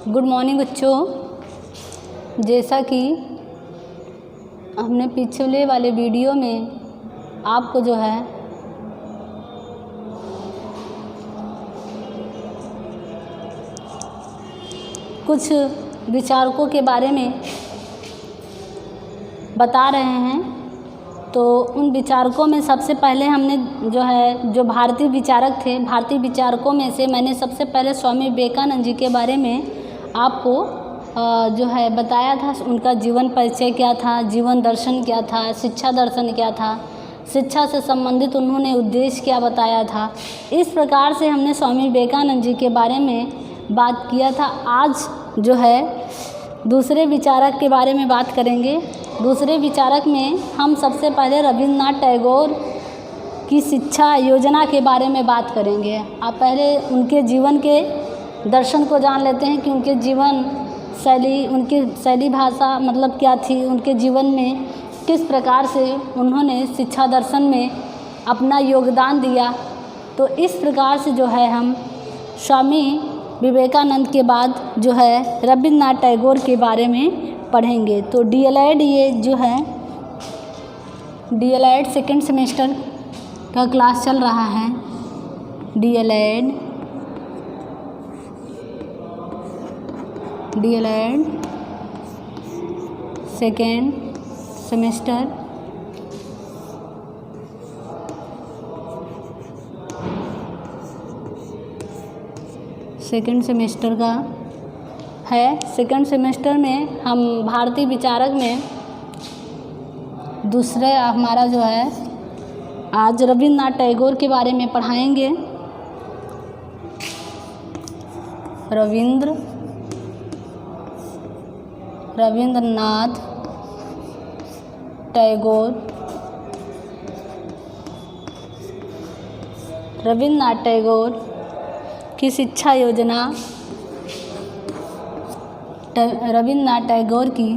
Good morning बच्चों। जैसा कि हमने पिछले वाले वीडियो में आपको जो है कुछ विचारकों के बारे में बता रहे हैं, तो उन विचारकों में सबसे पहले हमने जो भारतीय विचारक थे, भारतीय विचारकों में से मैंने सबसे पहले स्वामी विवेकानंद जी के बारे में आपको बताया था। उनका जीवन परिचय क्या था, जीवन दर्शन क्या था, शिक्षा दर्शन क्या था, शिक्षा से संबंधित उन्होंने उद्देश्य क्या बताया था। इस प्रकार से हमने स्वामी विवेकानंद जी के बारे में बात किया था। आज दूसरे विचारक के बारे में बात करेंगे। दूसरे विचारक में हम सबसे पहले रविन्द्रनाथ टैगोर की शिक्षा योजना के बारे में बात करेंगे। आप पहले उनके जीवन के दर्शन को जान लेते हैं कि उनके जीवन शैली, उनकी शैली भाषा मतलब क्या थी, उनके जीवन में किस प्रकार से उन्होंने शिक्षा दर्शन में अपना योगदान दिया। तो इस प्रकार से हम स्वामी विवेकानंद के बाद रविन्द्रनाथ टैगोर के बारे में पढ़ेंगे। तो डीएलएड डीएलएड सेकेंड सेमेस्टर का क्लास चल रहा है। डीएलएड सेकेंड सेमेस्टर का है। सेकेंड सेमेस्टर में हम भारतीय विचारक में दूसरे हमारा आज रविन्द्रनाथ टैगोर के बारे में पढ़ाएंगे। रविन्द्रनाथ टैगोर की शिक्षा योजना। रविन्द्रनाथ टैगोर की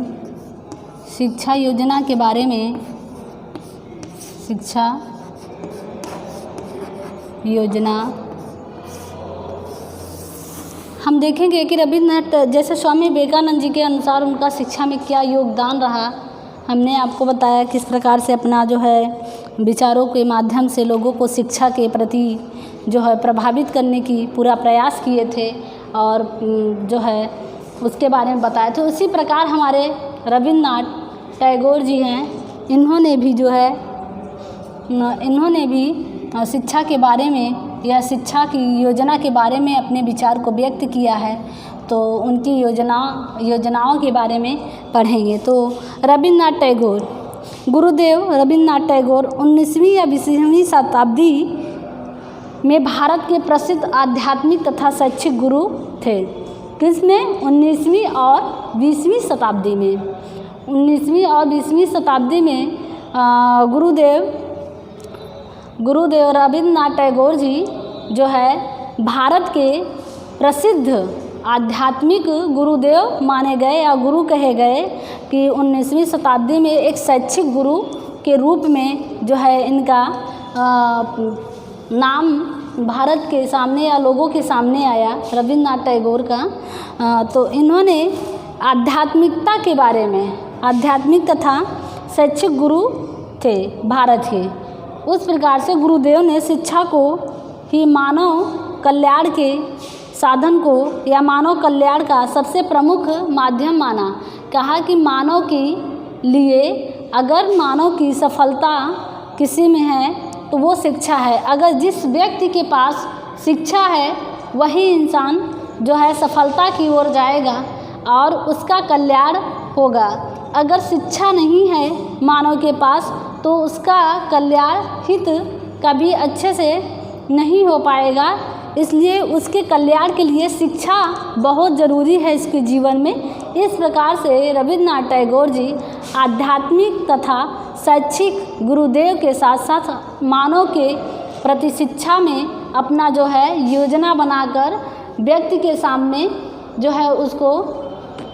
शिक्षा योजना के बारे में हम देखेंगे कि रविन्द्रनाथ जैसे स्वामी विवेकानंद जी के अनुसार उनका शिक्षा में क्या योगदान रहा। हमने आपको बताया किस प्रकार से अपना विचारों के माध्यम से लोगों को शिक्षा के प्रति प्रभावित करने की पूरा प्रयास किए थे और उसके बारे में बताया। तो उसी प्रकार हमारे रविन्द्रनाथ टैगोर जी हैं, इन्होंने भी शिक्षा के बारे में या शिक्षा की योजना के बारे में अपने विचार को व्यक्त किया है। तो उनकी योजनाओं के बारे में पढ़ेंगे। तो रविन्द्रनाथ टैगोर, गुरुदेव रविन्द्रनाथ टैगोर 19वीं या 20वीं शताब्दी में भारत के प्रसिद्ध आध्यात्मिक तथा शैक्षिक गुरु थे। किसमें? 19वीं और 20वीं शताब्दी में। 19वीं और 20वीं शताब्दी में गुरुदेव रविन्द्रनाथ टैगोर जी भारत के प्रसिद्ध आध्यात्मिक गुरुदेव माने गए या गुरु कहे गए कि 19वीं शताब्दी में एक शैक्षिक गुरु के रूप में इनका नाम भारत के सामने या लोगों के सामने आया, रविन्द्रनाथ टैगोर का। तो इन्होंने आध्यात्मिकता के बारे में, आध्यात्मिक तथा शैक्षिक गुरु थे भारत के। उस प्रकार से गुरुदेव ने शिक्षा को ही मानव कल्याण के साधन को या मानव कल्याण का सबसे प्रमुख माध्यम माना। कहा कि मानव के लिए अगर मानव की सफलता किसी में है तो वो शिक्षा है। अगर जिस व्यक्ति के पास शिक्षा है वही इंसान सफलता की ओर जाएगा और उसका कल्याण होगा। अगर शिक्षा नहीं है मानव के पास तो उसका कल्याण हित कभी अच्छे से नहीं हो पाएगा। इसलिए उसके कल्याण के लिए शिक्षा बहुत ज़रूरी है इसके जीवन में। इस प्रकार से रविन्द्रनाथ टैगोर जी आध्यात्मिक तथा शैक्षिक गुरुदेव के साथ साथ मानव के प्रति शिक्षा में अपना योजना बनाकर व्यक्ति के सामने उसको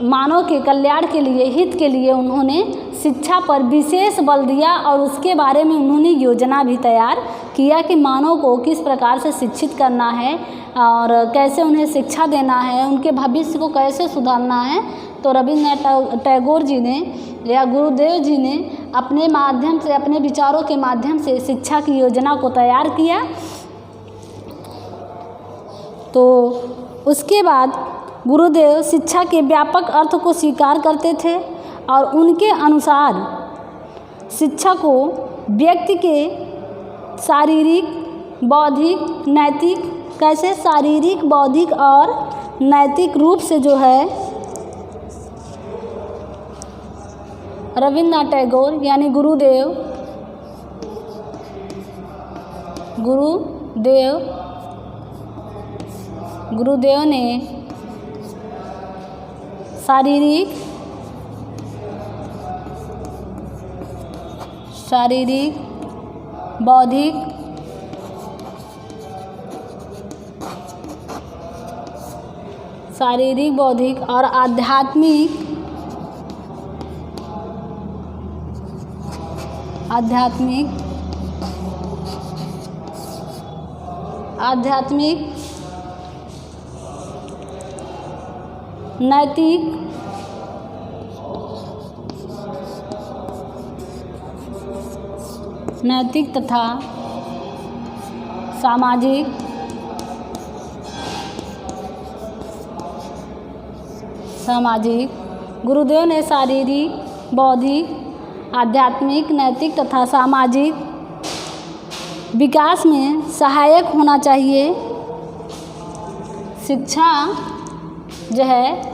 मानव के कल्याण के लिए, हित के लिए उन्होंने शिक्षा पर विशेष बल दिया और उसके बारे में उन्होंने योजना भी तैयार किया कि मानव को किस प्रकार से शिक्षित करना है और कैसे उन्हें शिक्षा देना है, उनके भविष्य को कैसे सुधारना है। तो रविन्द्रनाथ टैगोर जी ने या गुरुदेव जी ने अपने माध्यम से, अपने विचारों के माध्यम से शिक्षा की योजना को तैयार किया। तो उसके बाद गुरुदेव शिक्षा के व्यापक अर्थ को स्वीकार करते थे और उनके अनुसार शिक्षा को व्यक्ति के शारीरिक, बौद्धिक, नैतिक, कैसे शारीरिक, बौद्धिक और नैतिक रूप से जो है रविन्द्रनाथ टैगोर यानी गुरुदेव ने शारीरिक, बौद्धिक, और आध्यात्मिक, नैतिक तथा सामाजिक। गुरुदेव ने शारीरिक, बौद्धिक, आध्यात्मिक, नैतिक तथा सामाजिक विकास में सहायक होना चाहिए। शिक्षा जो है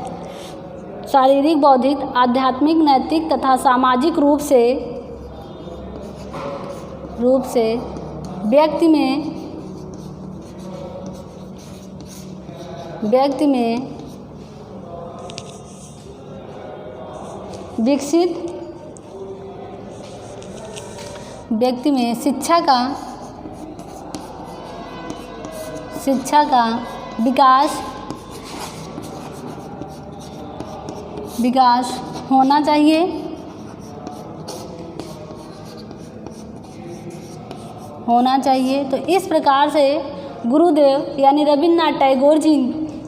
शारीरिक, बौद्धिक, आध्यात्मिक, नैतिक तथा सामाजिक रूप से व्यक्ति में शिक्षा का विकास होना चाहिए। तो इस प्रकार से गुरुदेव यानी रविन्द्रनाथ टैगोर जी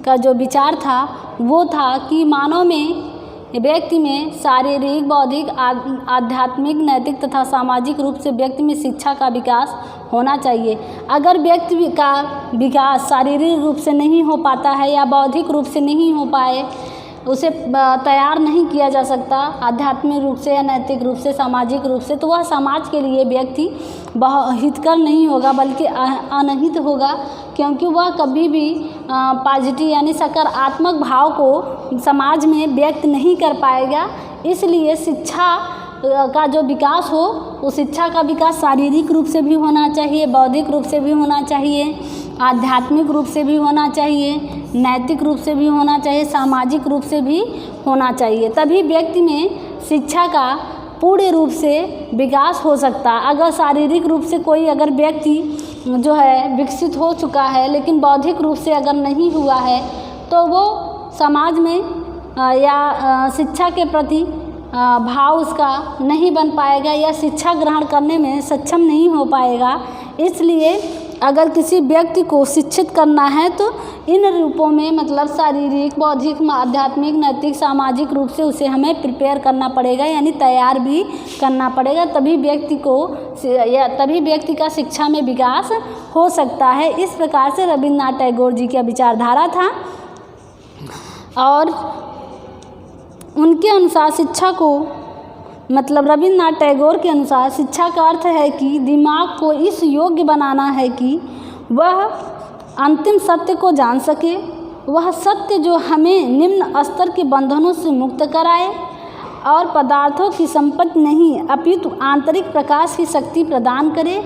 का जो विचार था वो था कि मानव में, व्यक्ति में शारीरिक, बौद्धिक, आध्यात्मिक, नैतिक तथा सामाजिक रूप से व्यक्ति में शिक्षा का विकास होना चाहिए। अगर व्यक्ति का विकास शारीरिक रूप से नहीं हो पाता है या बौद्धिक रूप से नहीं हो पाए, उसे तैयार नहीं किया जा सकता आध्यात्मिक रूप से या नैतिक रूप से, सामाजिक रूप से, तो वह समाज के लिए व्यक्ति हितकर नहीं होगा बल्कि अनहित होगा, क्योंकि वह कभी भी पॉजिटिव यानी सकारात्मक भाव को समाज में व्यक्त नहीं कर पाएगा। इसलिए शिक्षा का जो विकास हो, उस शिक्षा का विकास शारीरिक रूप से भी होना चाहिए, बौद्धिक रूप से भी होना चाहिए, आध्यात्मिक रूप से भी होना चाहिए, नैतिक रूप से भी होना चाहिए, सामाजिक रूप से भी होना चाहिए। तभी व्यक्ति में शिक्षा का पूर्ण रूप से विकास हो सकता है। अगर शारीरिक रूप से कोई अगर व्यक्ति जो है विकसित हो चुका है लेकिन बौद्धिक रूप से अगर नहीं हुआ है, तो वो समाज में या शिक्षा के प्रति भाव उसका नहीं बन पाएगा या शिक्षा ग्रहण करने में सक्षम नहीं हो पाएगा। इसलिए अगर किसी व्यक्ति को शिक्षित करना है तो इन रूपों में, मतलब शारीरिक, बौद्धिक, आध्यात्मिक, नैतिक, सामाजिक रूप से उसे हमें प्रिपेयर करना पड़ेगा, यानी तैयार भी करना पड़ेगा। तभी व्यक्ति का शिक्षा में विकास हो सकता है। इस प्रकार से रविन्द्रनाथ टैगोर जी का विचारधारा था और उनके अनुसार शिक्षा को, मतलब रविन्द्रनाथ टैगोर के अनुसार शिक्षा का अर्थ है कि दिमाग को इस योग्य बनाना है कि वह अंतिम सत्य को जान सके, वह सत्य जो हमें निम्न स्तर के बंधनों से मुक्त कराए और पदार्थों की संपत्ति नहीं अपितु आंतरिक प्रकाश की शक्ति प्रदान करे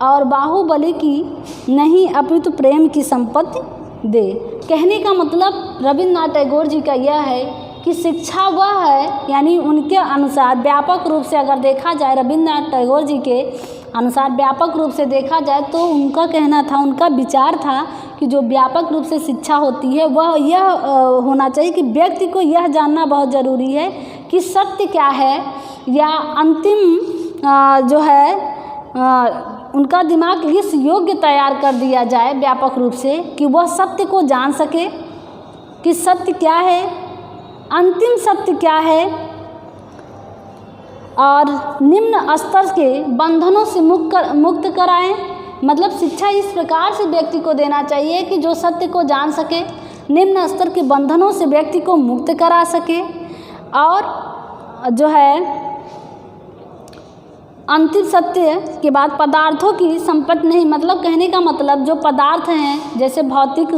और बाहुबली की नहीं अपितु प्रेम की संपत्ति दे। कहने का मतलब रविन्द्रनाथ टैगोर जी का यह है कि शिक्षा वह है, यानी उनके अनुसार व्यापक रूप से अगर देखा जाए रविन्द्रनाथ टैगोर जी के अनुसार व्यापक रूप से देखा जाए तो उनका कहना था, उनका विचार था कि जो व्यापक रूप से शिक्षा होती है वह यह होना चाहिए कि व्यक्ति को यह जानना बहुत ज़रूरी है कि सत्य क्या है, या अंतिम जो है उनका दिमाग इस योग्य तैयार कर दिया जाए व्यापक रूप से कि वह सत्य को जान सके कि सत्य क्या है, अंतिम सत्य क्या है, और निम्न स्तर के बंधनों से मुक्त कराएं। मतलब शिक्षा इस प्रकार से व्यक्ति को देना चाहिए कि जो सत्य को जान सके, निम्न स्तर के बंधनों से व्यक्ति को मुक्त करा सके, और जो है अंतिम सत्य के बाद पदार्थों की संपत्ति नहीं, मतलब कहने का मतलब जो पदार्थ हैं जैसे भौतिक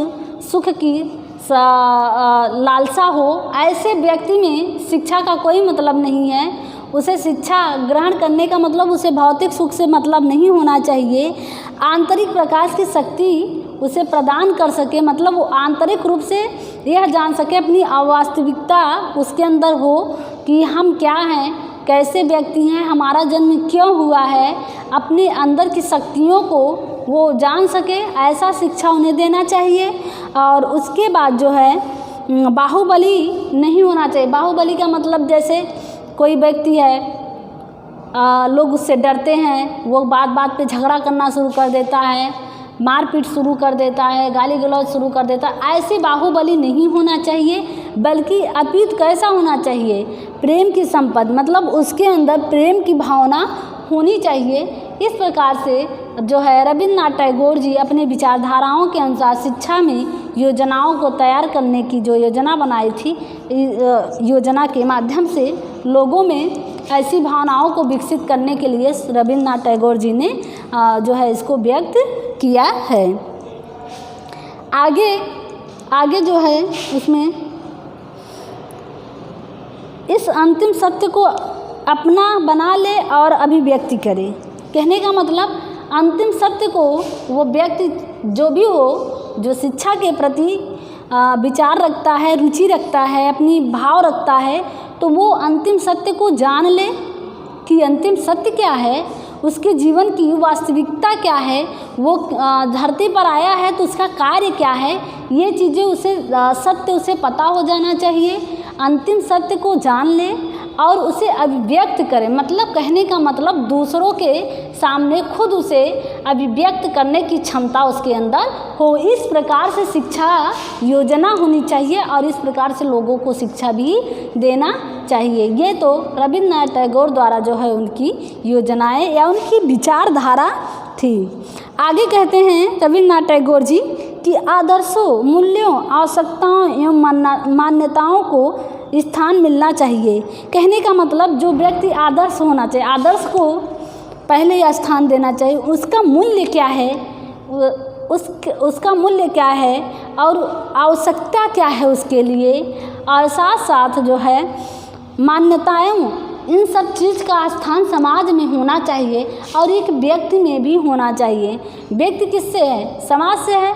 सुख की लालसा हो, ऐसे व्यक्ति में शिक्षा का कोई मतलब नहीं है। उसे शिक्षा ग्रहण करने का मतलब उसे भौतिक सुख से मतलब नहीं होना चाहिए। आंतरिक प्रकाश की शक्ति उसे प्रदान कर सके, मतलब वो आंतरिक रूप से यह जान सके, अपनी अवास्तविकता उसके अंदर हो कि हम क्या हैं, कैसे व्यक्ति हैं, हमारा जन्म क्यों हुआ है, अपने अंदर की शक्तियों को वो जान सके, ऐसा शिक्षा उन्हें देना चाहिए। और उसके बाद जो है बाहुबली नहीं होना चाहिए। बाहुबली का मतलब जैसे कोई व्यक्ति है, लोग उससे डरते हैं, वो बात बात पे झगड़ा करना शुरू कर देता है, मारपीट शुरू कर देता है, गाली गलौज शुरू कर देता है, ऐसे बाहुबली नहीं होना चाहिए। बल्कि अपितु कैसा होना चाहिए, प्रेम की संपत्ति, मतलब उसके अंदर प्रेम की भावना होनी चाहिए। इस प्रकार से जो है रविन्द्रनाथ टैगोर जी अपने विचारधाराओं के अनुसार शिक्षा में योजनाओं को तैयार करने की जो योजना बनाई थी, योजना के माध्यम से लोगों में ऐसी भावनाओं को विकसित करने के लिए रविन्द्रनाथ टैगोर जी ने जो है इसको व्यक्त किया है। आगे जो है उसमें इस अंतिम सत्य को अपना बना ले और अभिव्यक्ति करे। कहने का मतलब अंतिम सत्य को वो व्यक्ति जो भी हो, जो शिक्षा के प्रति विचार रखता है, रुचि रखता है, अपनी भाव रखता है, तो वो अंतिम सत्य को जान ले कि अंतिम सत्य क्या है, उसके जीवन की वास्तविकता क्या है, वो धरती पर आया है तो उसका कार्य क्या है, ये चीज़ें उसे सत्य उसे पता हो जाना चाहिए। अंतिम सत्य को जान ले और उसे अभिव्यक्त करें, मतलब कहने का मतलब दूसरों के सामने खुद उसे अभिव्यक्त करने की क्षमता उसके अंदर हो। इस प्रकार से शिक्षा योजना होनी चाहिए और इस प्रकार से लोगों को शिक्षा भी देना चाहिए। ये तो रविन्द्रनाथ टैगोर द्वारा जो है उनकी योजनाएं या उनकी विचारधारा थी। आगे कहते हैं रविन्द्रनाथ टैगोर जी कि आदर्शों, मूल्यों, आवश्यकताओं एवं मान्यताओं को स्थान मिलना चाहिए। कहने का मतलब जो व्यक्ति आदर्श होना चाहिए, आदर्श को पहले स्थान देना चाहिए। उसका मूल्य क्या है, उसका मूल्य क्या है और आवश्यकता क्या है उसके लिए, और साथ साथ जो है मान्यताएं, इन सब चीज़ का स्थान समाज में होना चाहिए और एक व्यक्ति में भी होना चाहिए। व्यक्ति किससे है? समाज से है।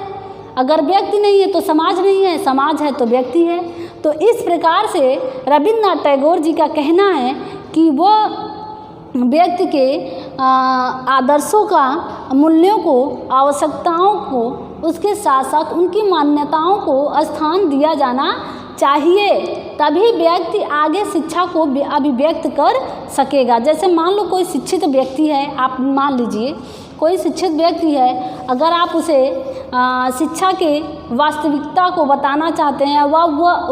अगर व्यक्ति नहीं है तो समाज नहीं है, समाज है तो व्यक्ति है। तो इस प्रकार से रविन्द्रनाथ टैगोर जी का कहना है कि वो व्यक्ति के आदर्शों का, मूल्यों को, आवश्यकताओं को, उसके साथ साथ उनकी मान्यताओं को स्थान दिया जाना चाहिए, तभी व्यक्ति आगे शिक्षा को अभिव्यक्त कर सकेगा। जैसे मान लो कोई शिक्षित व्यक्ति है, आप मान लीजिए कोई शिक्षित व्यक्ति है, अगर आप उसे शिक्षा के वास्तविकता को बताना चाहते हैं, वह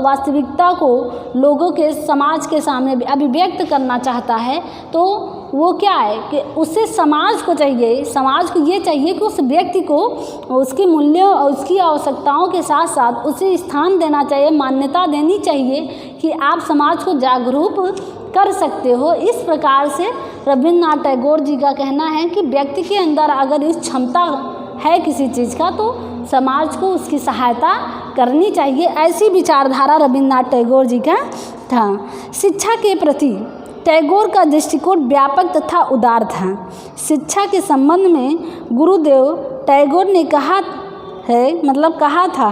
वास्तविकता को लोगों के, समाज के सामने अभिव्यक्त करना चाहता है, तो वो क्या है कि उसे समाज को चाहिए, समाज को ये चाहिए कि उस व्यक्ति को उसके मूल्यों और उसकी आवश्यकताओं के साथ साथ उसे स्थान देना चाहिए, मान्यता देनी चाहिए कि आप समाज को जागरूक कर सकते हो। इस प्रकार से रविन्द्रनाथ टैगोर जी का कहना है कि व्यक्ति के अंदर अगर इस क्षमता है किसी चीज़ का तो समाज को उसकी सहायता करनी चाहिए। ऐसी विचारधारा रविन्द्रनाथ टैगोर जी का था। शिक्षा के प्रति टैगोर का दृष्टिकोण व्यापक तथा उदार था। शिक्षा के संबंध में गुरुदेव टैगोर ने कहा था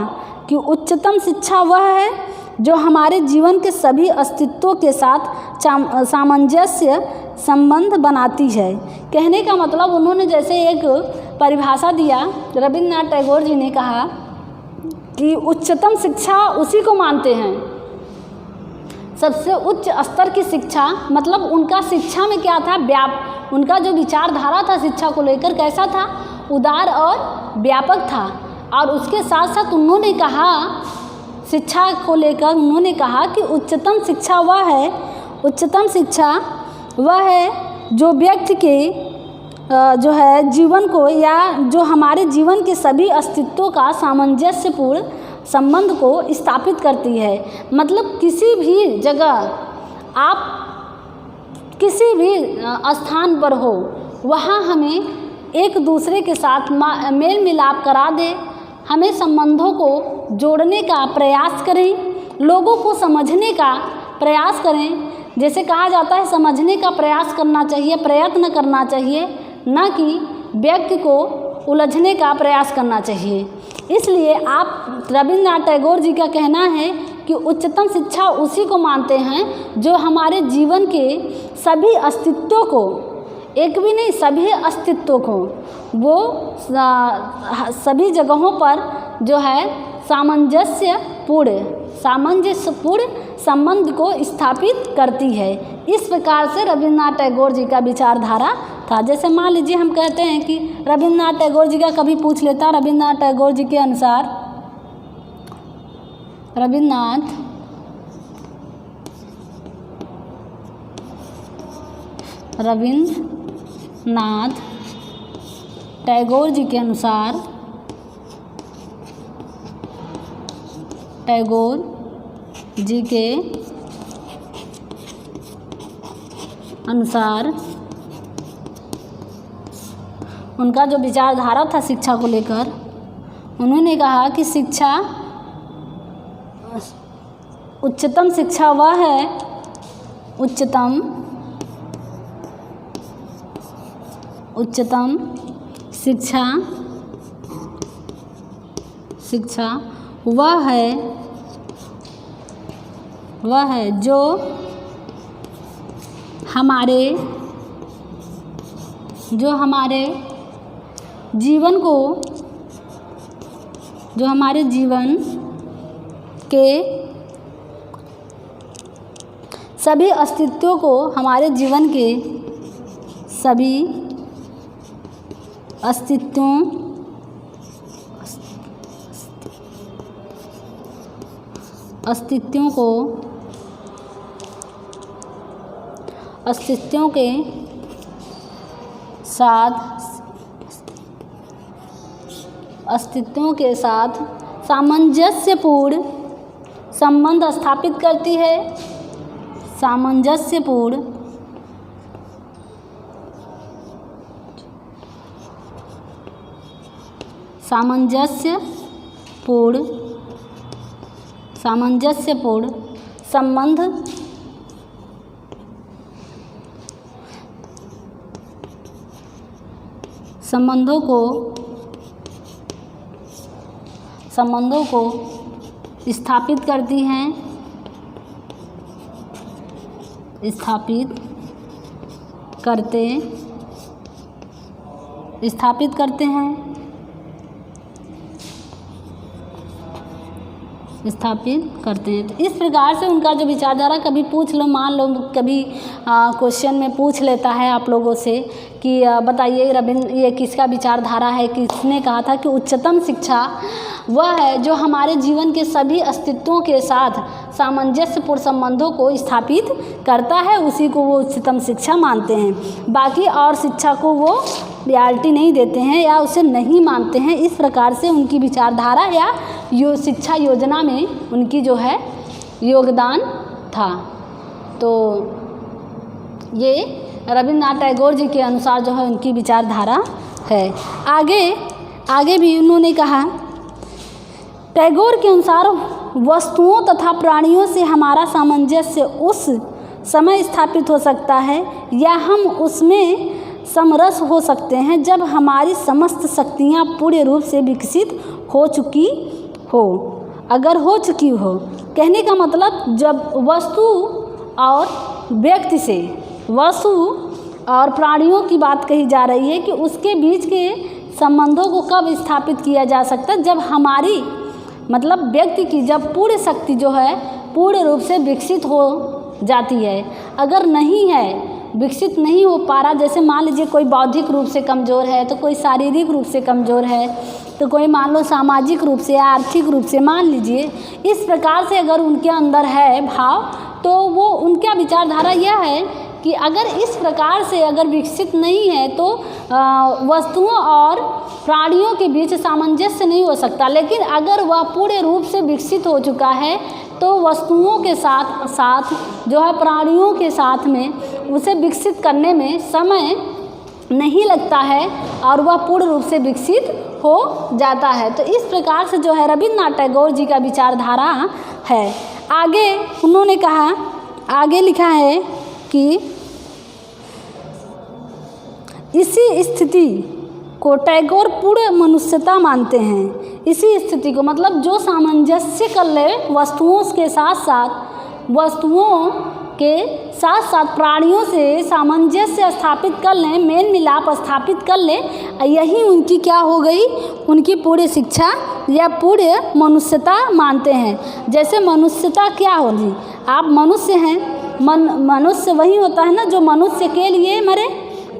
कि उच्चतम शिक्षा वह है जो हमारे जीवन के सभी अस्तित्वों के साथ सामंजस्य संबंध बनाती है। कहने का मतलब उन्होंने जैसे एक परिभाषा दिया, रविन्द्रनाथ टैगोर जी ने कहा कि उच्चतम शिक्षा उसी को मानते हैं, सबसे उच्च स्तर की शिक्षा, मतलब उनका शिक्षा में क्या था, उनका जो विचारधारा था शिक्षा को लेकर कैसा था, उदार और व्यापक था। और उसके साथ साथ उन्होंने कहा, शिक्षा को लेकर उन्होंने कहा कि उच्चतम शिक्षा वह है जो व्यक्ति के जो है जीवन को या जो हमारे जीवन के सभी अस्तित्वों का सामंजस्यपूर्ण संबंध को स्थापित करती है। मतलब किसी भी जगह आप किसी भी स्थान पर हो, वहाँ हमें एक दूसरे के साथ मेल मिलाप करा दे, हमें संबंधों को जोड़ने का प्रयास करें, लोगों को समझने का प्रयास करें। जैसे कहा जाता है समझने का प्रयास करना चाहिए, प्रयत्न करना चाहिए, न कि व्यक्ति को उलझने का प्रयास करना चाहिए। इसलिए आप रविन्द्रनाथ टैगोर जी का कहना है कि उच्चतम शिक्षा उसी को मानते हैं जो हमारे जीवन के सभी अस्तित्वों को, एक भी नहीं सभी अस्तित्वों को, वो सभी जगहों पर जो है सामंजस्यपूर्ण संबंध को स्थापित करती है। इस प्रकार से रविन्द्रनाथ टैगोर जी का विचारधारा था। जैसे मान लीजिए हम कहते हैं कि रविन्द्रनाथ टैगोर जी का कभी पूछ लेता, रविन्द्रनाथ टैगोर जी के अनुसार रविन्द्रनाथ टैगोर जी के अनुसार, टैगोर जी के अनुसार उनका जो विचारधारा था शिक्षा को लेकर, उन्होंने कहा कि शिक्षा, उच्चतम शिक्षा वह है, उच्चतम शिक्षा वह है जो हमारे जीवन को, जो हमारे जीवन के सभी अस्तित्वों को, हमारे जीवन के सभी अस्तित्वों के साथ सामंजस्यपूर्ण संबंध स्थापित करती है। सामंजस्यपूर्ण संबंधों को स्थापित करती हैं, स्थापित करते हैं। तो इस प्रकार से उनका जो विचारधारा, कभी पूछ लो, मान लो कभी क्वेश्चन में पूछ लेता है आप लोगों से कि बताइए ये किसका विचारधारा है, किसने कहा था कि उच्चतम शिक्षा वह है जो हमारे जीवन के सभी अस्तित्वों के साथ सामंजस्यपूर्ण संबंधों को स्थापित करता है, उसी को वो उच्चतम शिक्षा मानते हैं। बाकी और शिक्षा को वो प्रायोरिटी नहीं देते हैं या उसे नहीं मानते हैं। इस प्रकार से उनकी विचारधारा या शिक्षा योजना में उनकी जो है योगदान था। तो ये रविन्द्रनाथ टैगोर जी के अनुसार जो है उनकी विचारधारा है। आगे भी उन्होंने कहा, टैगोर के अनुसार वस्तुओं तथा प्राणियों से हमारा सामंजस्य उस समय स्थापित हो सकता है या हम उसमें समरस हो सकते हैं जब हमारी समस्त शक्तियाँ पूर्ण रूप से विकसित हो चुकी हो। कहने का मतलब जब वस्तु और व्यक्ति और प्राणियों की बात कही जा रही है कि उसके बीच के संबंधों को कब स्थापित किया जा सकता है, जब हमारी मतलब व्यक्ति की जब पूर्ण शक्ति जो है पूर्ण रूप से विकसित हो जाती है। अगर नहीं है, विकसित नहीं हो पा रहा, जैसे मान लीजिए कोई बौद्धिक रूप से कमज़ोर है, तो कोई शारीरिक रूप से कमज़ोर है, तो कोई मान लो सामाजिक रूप से या आर्थिक रूप से, मान लीजिए इस प्रकार से अगर उनके अंदर है भाव, तो वो उनका विचारधारा यह है कि अगर इस प्रकार से अगर विकसित नहीं है तो वस्तुओं और प्राणियों के बीच सामंजस्य नहीं हो सकता। लेकिन अगर वह पूर्ण रूप से विकसित हो चुका है तो वस्तुओं के साथ साथ जो है प्राणियों के साथ में उसे विकसित करने में समय नहीं लगता है और वह पूर्ण रूप से विकसित हो जाता है। तो इस प्रकार से जो है रविन्द्रनाथ टैगोर जी का विचारधारा है। आगे उन्होंने कहा, आगे लिखा है कि इसी स्थिति को टैगोर पूर्ण मनुष्यता मानते हैं। इसी स्थिति को मतलब जो सामंजस्य कर ले वस्तुओं के साथ साथ, वस्तुओं के साथ साथ प्राणियों से सामंजस्य स्थापित कर लें, मेल मिलाप स्थापित कर लें, यही उनकी क्या हो गई, उनकी पूर्ण शिक्षा या पूर्ण मनुष्यता मानते हैं। जैसे मनुष्यता क्या होगी, आप मनुष्य हैं, मनुष्य वही होता है ना जो मनुष्य के लिए मरे,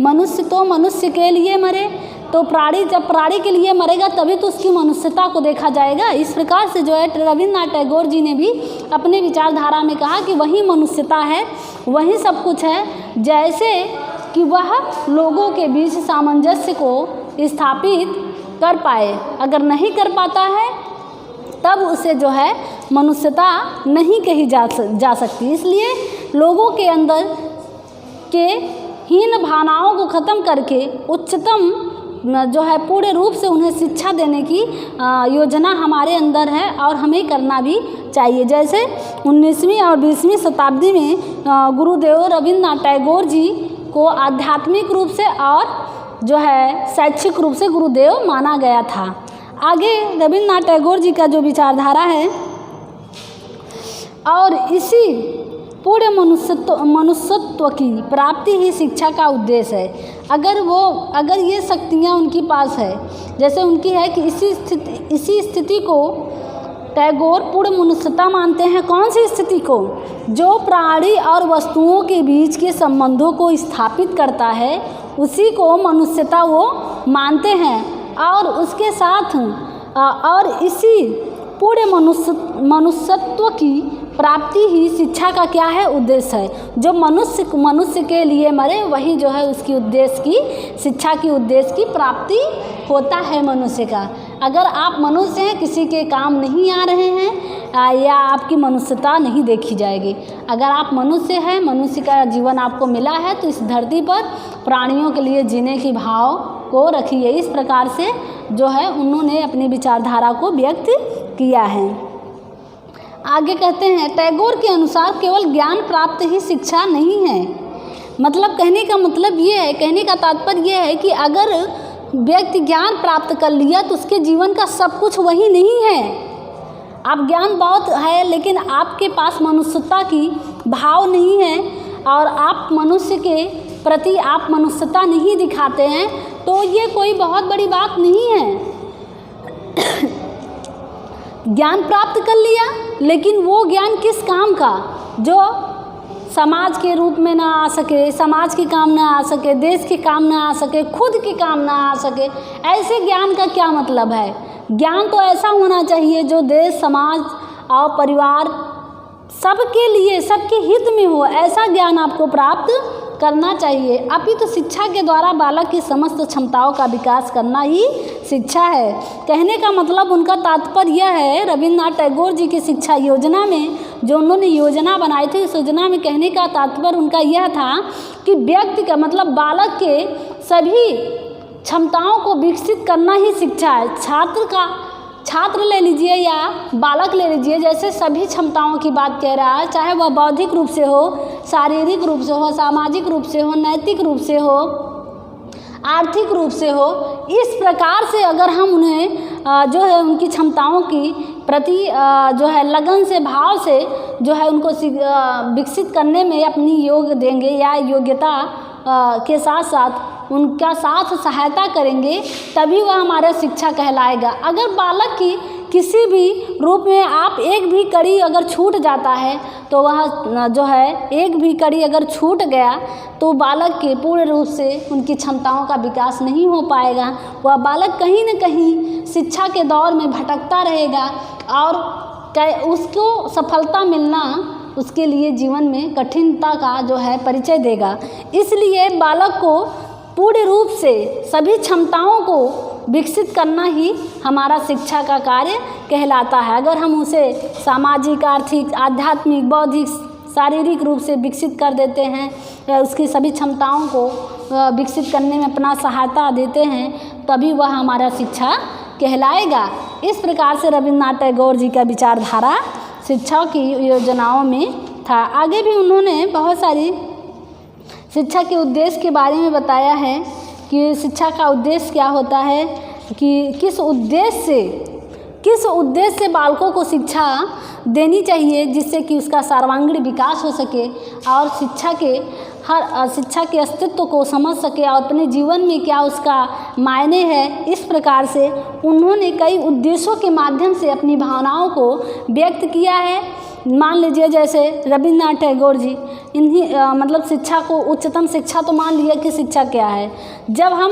मनुष्य तो मनुष्य के लिए मरे, तो प्राणी जब प्राणी के लिए मरेगा तभी तो उसकी मनुष्यता को देखा जाएगा। इस प्रकार से जो है रविन्द्रनाथ टैगोर जी ने भी अपने विचारधारा में कहा कि वही मनुष्यता है, वही सब कुछ है, जैसे कि वह लोगों के बीच सामंजस्य को स्थापित कर पाए। अगर नहीं कर पाता है तब उसे जो है मनुष्यता नहीं कही जा सकती। इसलिए लोगों के अंदर के हीन भावनाओं को ख़त्म करके उच्चतम जो है पूर्ण रूप से उन्हें शिक्षा देने की योजना हमारे अंदर है और हमें करना भी चाहिए। जैसे 19वीं और 20वीं शताब्दी में गुरुदेव रविन्द्रनाथ टैगोर जी को आध्यात्मिक रूप से और जो है शैक्षिक रूप से गुरुदेव माना गया था। आगे रविन्द्रनाथ टैगोर जी का जो विचारधारा है, और इसी पूर्ण मनुष्यत्व की प्राप्ति ही शिक्षा का उद्देश्य है। अगर ये शक्तियाँ उनके पास है, जैसे उनकी है कि इसी स्थिति को टैगोर पूर्ण मनुष्यता मानते हैं। कौन सी स्थिति को? जो प्राणी और वस्तुओं के बीच के संबंधों को स्थापित करता है उसी को मनुष्यता वो मानते हैं। और उसके साथ और इसी पूर्ण मनुष्यत्व की प्राप्ति ही शिक्षा का क्या है, उद्देश्य है। जो मनुष्य के लिए मरे वही जो है उसकी उद्देश्य की शिक्षा की उद्देश्य की प्राप्ति होता है मनुष्य का। अगर आप मनुष्य हैं, किसी के काम नहीं आ रहे हैं या आपकी मनुष्यता नहीं देखी जाएगी। अगर आप मनुष्य हैं, मनुष्य का जीवन आपको मिला है, तो इस धरती पर प्राणियों के लिए जीने की भाव को रखिए। इस प्रकार से जो है उन्होंने अपनी विचारधारा को व्यक्त किया है। आगे कहते हैं, टैगोर के अनुसार केवल ज्ञान प्राप्त ही शिक्षा नहीं है। मतलब कहने का मतलब ये है, कहने का तात्पर्य ये है कि अगर व्यक्ति ज्ञान प्राप्त कर लिया तो उसके जीवन का सब कुछ वही नहीं है। आप ज्ञान बहुत है लेकिन आपके पास मनुष्यता की भाव नहीं है और आप मनुष्य के प्रति आप मनुष्यता नहीं दिखाते हैं, तो ये कोई बहुत बड़ी बात नहीं है। ज्ञान प्राप्त कर लिया लेकिन वो ज्ञान किस काम का, जो समाज के रूप में ना आ सके, समाज के काम ना आ सके, देश के काम ना आ सके, खुद के काम ना आ सके, ऐसे ज्ञान का क्या मतलब है। ज्ञान तो ऐसा होना चाहिए जो देश, समाज और परिवार सबके लिए, सबके हित में हो, ऐसा ज्ञान आपको प्राप्त करना चाहिए। अपितु तो शिक्षा के द्वारा बालक की समस्त क्षमताओं का विकास करना ही शिक्षा है। कहने का मतलब उनका तात्पर्य यह है, रविन्द्रनाथ टैगोर जी की शिक्षा योजना में जो उन्होंने योजना बनाई थी, इस योजना में कहने का तात्पर्य उनका यह था कि व्यक्ति का मतलब बालक के सभी क्षमताओं को विकसित करना ही शिक्षा है। छात्र ले लीजिए या बालक ले लीजिए, जैसे सभी क्षमताओं की बात कह रहा है, चाहे वह बौद्धिक रूप से हो, शारीरिक रूप से हो, सामाजिक रूप से हो, नैतिक रूप से हो, आर्थिक रूप से हो। इस प्रकार से अगर हम उन्हें जो है उनकी क्षमताओं की प्रति जो है लगन से, भाव से जो है उनको विकसित करने में अपनी योग देंगे या योग्यता के साथ साथ उनका साथ सहायता करेंगे, तभी वह हमारा शिक्षा कहलाएगा। अगर बालक की किसी भी रूप में आप एक भी कड़ी अगर छूट जाता है तो वह जो है एक भी कड़ी अगर छूट गया तो बालक के पूर्ण रूप से उनकी क्षमताओं का विकास नहीं हो पाएगा। वह बालक कहीं न कहीं शिक्षा के दौर में भटकता रहेगा और उसको सफलता मिलना उसके लिए जीवन में कठिनता का जो है परिचय देगा। इसलिए बालक को पूर्ण रूप से सभी क्षमताओं को विकसित करना ही हमारा शिक्षा का कार्य कहलाता है। अगर हम उसे सामाजिक, आर्थिक, आध्यात्मिक, बौद्धिक, शारीरिक रूप से विकसित कर देते हैं या उसकी सभी क्षमताओं को विकसित करने में अपना सहायता देते हैं, तभी वह हमारा शिक्षा कहलाएगा। इस प्रकार से रविन्द्रनाथ टैगोर जी का विचारधारा शिक्षा की योजनाओं में था। आगे भी उन्होंने बहुत सारी शिक्षा के उद्देश्य के बारे में बताया है कि शिक्षा का उद्देश्य क्या होता है, कि किस उद्देश्य से बालकों को शिक्षा देनी चाहिए जिससे कि उसका सर्वांगीण विकास हो सके और शिक्षा के अस्तित्व को समझ सके और अपने जीवन में क्या उसका मायने है। इस प्रकार से उन्होंने कई उद्देश्यों के माध्यम से अपनी भावनाओं को व्यक्त किया है। मान लीजिए जैसे रविन्द्रनाथ टैगोर जी मतलब शिक्षा को उच्चतम शिक्षा तो मान लिया कि शिक्षा क्या है। जब हम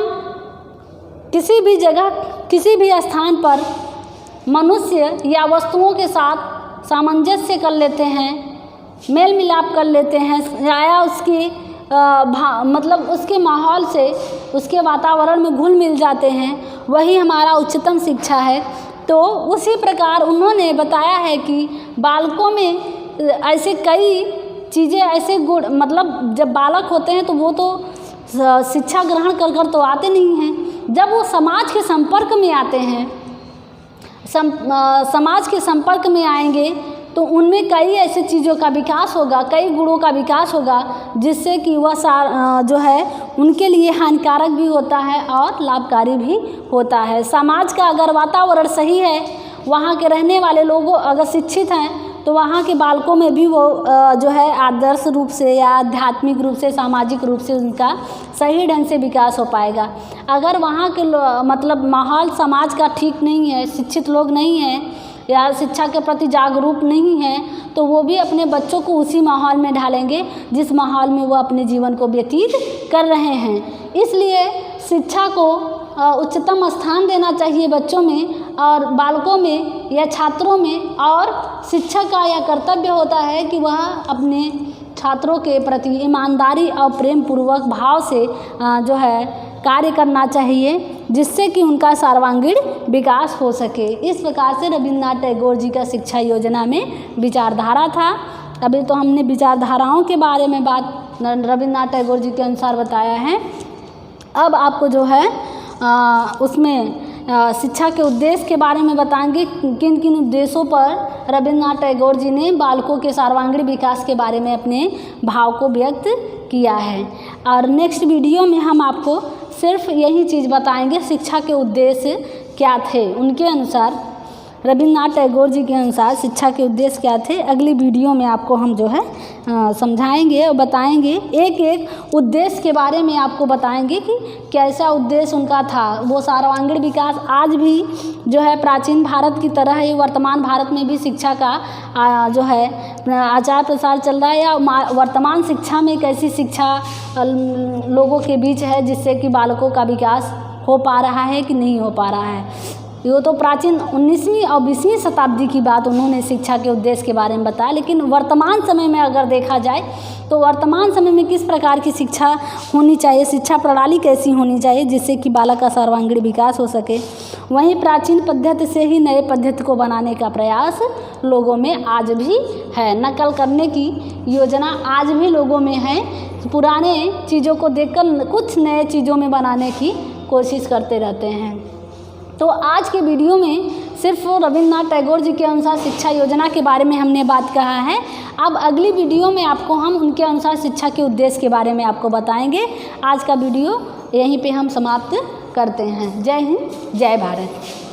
किसी भी जगह किसी भी स्थान पर मनुष्य या वस्तुओं के साथ सामंजस्य कर लेते हैं, मेल मिलाप कर लेते हैं या उसकी मतलब उसके माहौल से उसके वातावरण में घुल मिल जाते हैं, वही हमारा उच्चतम शिक्षा है। तो उसी प्रकार उन्होंने बताया है कि बालकों में ऐसे कई चीज़ें ऐसे गुण मतलब जब बालक होते हैं तो वो तो शिक्षा ग्रहण कर तो आते नहीं हैं। जब वो समाज के संपर्क में आते हैं, समाज के संपर्क में आएंगे तो उनमें कई ऐसी चीज़ों का विकास होगा, कई गुणों का विकास होगा जिससे कि वह जो है उनके लिए हानिकारक भी होता है और लाभकारी भी होता है। समाज का अगर वातावरण सही है, वहाँ के रहने वाले लोग अगर शिक्षित हैं तो वहाँ के बालकों में भी वो जो है आदर्श रूप से या आध्यात्मिक रूप से, सामाजिक रूप से उनका सही ढंग से विकास हो पाएगा। अगर वहाँ के मतलब माहौल समाज का ठीक नहीं है, शिक्षित लोग नहीं हैं या शिक्षा के प्रति जागरूक नहीं हैं, तो वो भी अपने बच्चों को उसी माहौल में ढालेंगे जिस माहौल में वो अपने जीवन को व्यतीत कर रहे हैं। इसलिए शिक्षा को उच्चतम स्थान देना चाहिए बच्चों में और बालकों में या छात्रों में। और शिक्षक का यह कर्तव्य होता है कि वह अपने छात्रों के प्रति ईमानदारी और प्रेम पूर्वक भाव से जो है कार्य करना चाहिए जिससे कि उनका सर्वांगीण विकास हो सके। इस प्रकार से रविन्द्रनाथ टैगोर जी का शिक्षा योजना में विचारधारा था। अभी तो हमने विचारधाराओं के बारे में बात रविन्द्रनाथ टैगोर जी के अनुसार बताया है। अब आपको जो है उसमें शिक्षा के उद्देश्य के बारे में बताएंगे, किन किन उद्देश्यों पर रविन्द्रनाथ टैगोर जी ने बालकों के सर्वांगीण विकास के बारे में अपने भाव को व्यक्त किया है। और नेक्स्ट वीडियो में हम आपको सिर्फ यही चीज़ बताएंगे, शिक्षा के उद्देश्य क्या थे उनके अनुसार, रविन्द्रनाथ टैगोर जी के अनुसार शिक्षा के उद्देश्य क्या थे। अगली वीडियो में आपको हम जो है समझाएंगे और बताएंगे, एक एक उद्देश्य के बारे में आपको बताएंगे कि कैसा उद्देश्य उनका था। वो सर्वांगीण विकास आज भी जो है प्राचीन भारत की तरह ही वर्तमान भारत में भी शिक्षा का जो है आचार प्रसार चल रहा है, या वर्तमान शिक्षा में कैसी शिक्षा लोगों के बीच है जिससे कि बालकों का विकास हो पा रहा है कि नहीं हो पा रहा है। ये तो प्राचीन 19वीं और 20वीं शताब्दी की बात उन्होंने शिक्षा के उद्देश्य के बारे में बताया। लेकिन वर्तमान समय में अगर देखा जाए तो वर्तमान समय में किस प्रकार की शिक्षा होनी चाहिए, शिक्षा प्रणाली कैसी होनी चाहिए जिससे कि बालक का सर्वांगीण विकास हो सके। वहीं प्राचीन पद्धति से ही नए पद्धति को बनाने का प्रयास लोगों में आज भी है। नकल करने की योजना आज भी लोगों में है। पुराने चीज़ों को देखकर कुछ नए चीज़ों में बनाने की कोशिश करते रहते हैं। तो आज के वीडियो में सिर्फ रविन्द्रनाथ टैगोर जी के अनुसार शिक्षा योजना के बारे में हमने बात कहा है। अब अगली वीडियो में आपको हम उनके अनुसार शिक्षा के उद्देश्य के बारे में आपको बताएंगे। आज का वीडियो यहीं पे हम समाप्त करते हैं। जय हिंद, जय भारत।